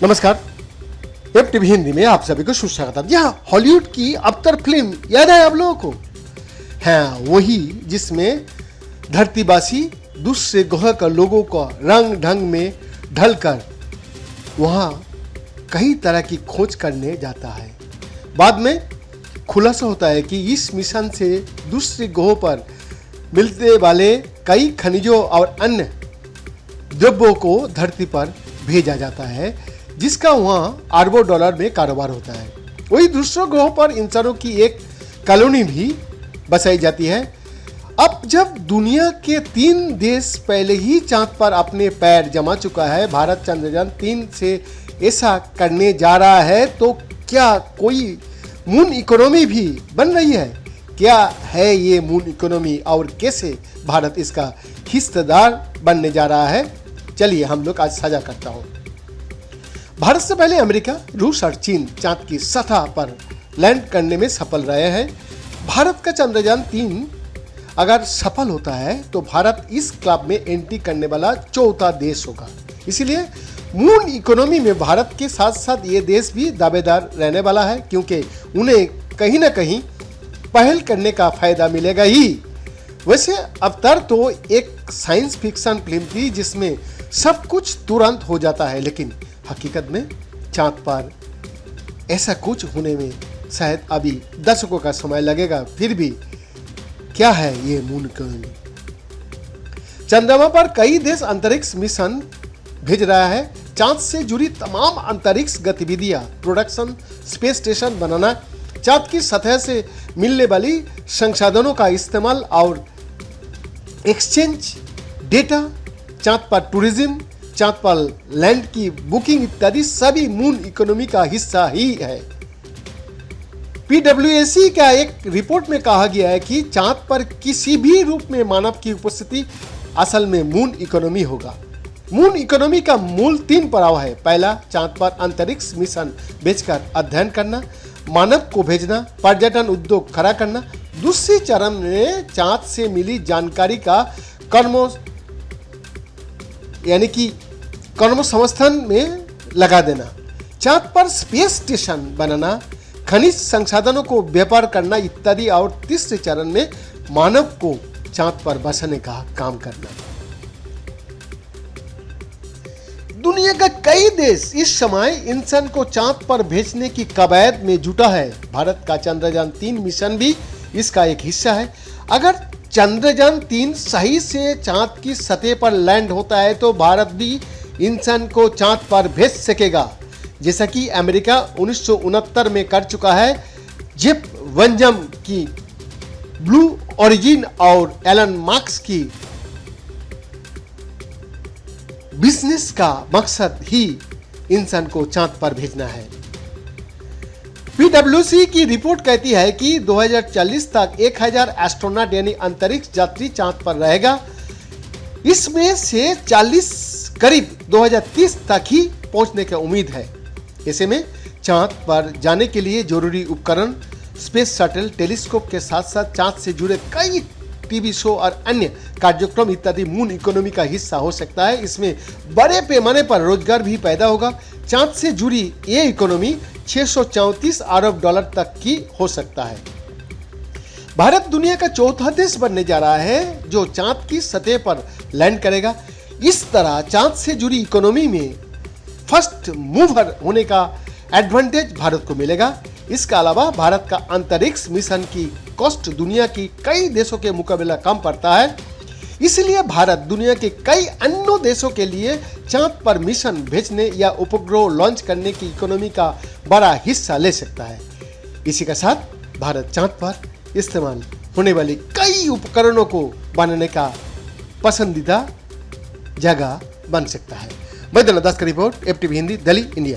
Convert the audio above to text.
नमस्कार। Web TV Hindi में आप सभी को सुस्वागत। यह हॉलीवुड की अबतर फिल्म याद है आप लोगों को? हाँ, वही जिसमें धरतीवासी दूसरे ग्रह का लोगों का रंग ढंग में ढलकर वहां कई तरह की खोज करने जाता है। बाद में खुलासा होता है कि इस मिशन से दूसरे ग्रहों पर मिलने वाले कई खनिजों और अन्य द्रव्यों को धरती पर भेजा जाता है, जिसका वहां अरबों डॉलर में कारोबार होता है। वही दूसरे ग्रहों पर इंसानों की एक कॉलोनी भी बसाई जाती है। अब जब दुनिया के 3 देश पहले ही चांद पर अपने पैर जमा चुका है, भारत चंद्रयान 3 से ऐसा करने जा रहा है, तो क्या कोई मून इकोनॉमी भी बन रही है? क्या है ये मून इकोनॉमी और कैसे भारत इसका हिस्सेदार बनने जा रहा है? चलिए हम लोग आज साझा करता हूं। भारत से पहले अमेरिका, रूस और चीन चांद की सतह पर लैंड करने में सफल रहे हैं। भारत का चंद्रयान 3 अगर सफल होता है तो भारत इस क्लब में एंट्री करने वाला चौथा देश होगा। इसीलिए मून इकोनॉमी में भारत के साथ साथ ये देश भी दावेदार रहने वाला है, क्योंकि उन्हें कहीं ना कहीं पहल करने का फायदा मिलेगा ही। वैसे अवतार तो एक साइंस फिक्शन फिल्म थी जिसमें सब कुछ तुरंत हो जाता है, लेकिन हकीकत में चांद पर ऐसा कुछ होने में शायद अभी दशकों का समय लगेगा। फिर भी क्या है ये मून इकोनॉमी? चंद्रमा पर कई देश अंतरिक्ष मिशन भेज रहा है। चांद से जुड़ी तमाम अंतरिक्ष गतिविधियां, प्रोडक्शन, स्पेस स्टेशन बनाना, चांद की सतह से मिलने वाली संसाधनों का इस्तेमाल और एक्सचेंज, डेटा, चांद पर टूरिज्म, चांद पर लैंड की बुकिंग इत्यादि सभी मून इकोनॉमी का हिस्सा ही है। PwC का एक रिपोर्ट में कहा गया है कि चांद पर किसी भी रूप में मानव की उपस्थिति असल में मून इकोनॉमी होगा। मून इकोनॉमी का मूल 3 पड़ाव है। पहला, चांद पर अंतरिक्ष मिशन भेजकर अध्ययन करना, मानव को भेजना, पर्यटन उद्योग खड़ा करना। दूसरे चरण में चांद से मिली जानकारी का कर्म समर्थन में लगा देना, चांद पर स्पेस स्टेशन बनाना, खनिज संसाधनों को व्यापार करना इत्यादि। और तीसरे चरण में मानव को चांद पर बसाने का काम करना। दुनिया का कई देश इस समय इंसान को चांद पर भेजने की कवायद में जुटा है। भारत का चंद्रयान 3 मिशन भी इसका एक हिस्सा है। अगर चंद्रयान 3 सही से चांद की सतह पर लैंड होता है तो भारत भी इंसान को चांद पर भेज सकेगा, जैसा कि अमेरिका 1969 में कर चुका है। जेफ वेंजम की ब्लू ओरिजिन और एलन मार्क्स की बिजनेस का मकसद ही इंसान को चांद पर भेजना है। PwC की रिपोर्ट कहती है कि 2040 तक 1000 एस्ट्रोनॉट यानी अंतरिक्ष यात्री चांद पर रहेगा। इसमें से 40 करीब 2030 तक ही पहुंचने की उम्मीद है। ऐसे में चांद पर जाने के लिए जरूरी उपकरण, स्पेस शटल, टेलीस्कोप के साथ साथ चांद से जुड़े कई टीवी शो और अन्य कार्यक्रम इत्यादि मून इकोनॉमी का हिस्सा हो सकता है। इसमें बड़े पैमाने पर रोजगार भी पैदा होगा। चांद से जुड़ी ये इकोनॉमी 634 अरब डॉलर तक की हो सकता है। भारत दुनिया का चौथा देश बनने जा रहा है जो चांद की सतह पर लैंड करेगा। इस तरह चांद से जुड़ी इकोनॉमी में फर्स्ट मूवर होने का एडवांटेज भारत को मिलेगा। इसके अलावा भारत का अंतरिक्ष मिशन की कॉस्ट दुनिया की कई देशों के मुकाबले कम पड़ता है। इसलिए भारत दुनिया के कई अन्य देशों के लिए चांद पर मिशन भेजने या उपग्रह लॉन्च करने की इकोनॉमी का बड़ा हिस्सा ले सकता है। इसी के साथ भारत चांद पर इस्तेमाल होने वाली कई उपकरणों को बनाने का पसंदीदा जगह बन सकता है। बैद्यनाथ दास का report, FTV Hindi, Delhi, India.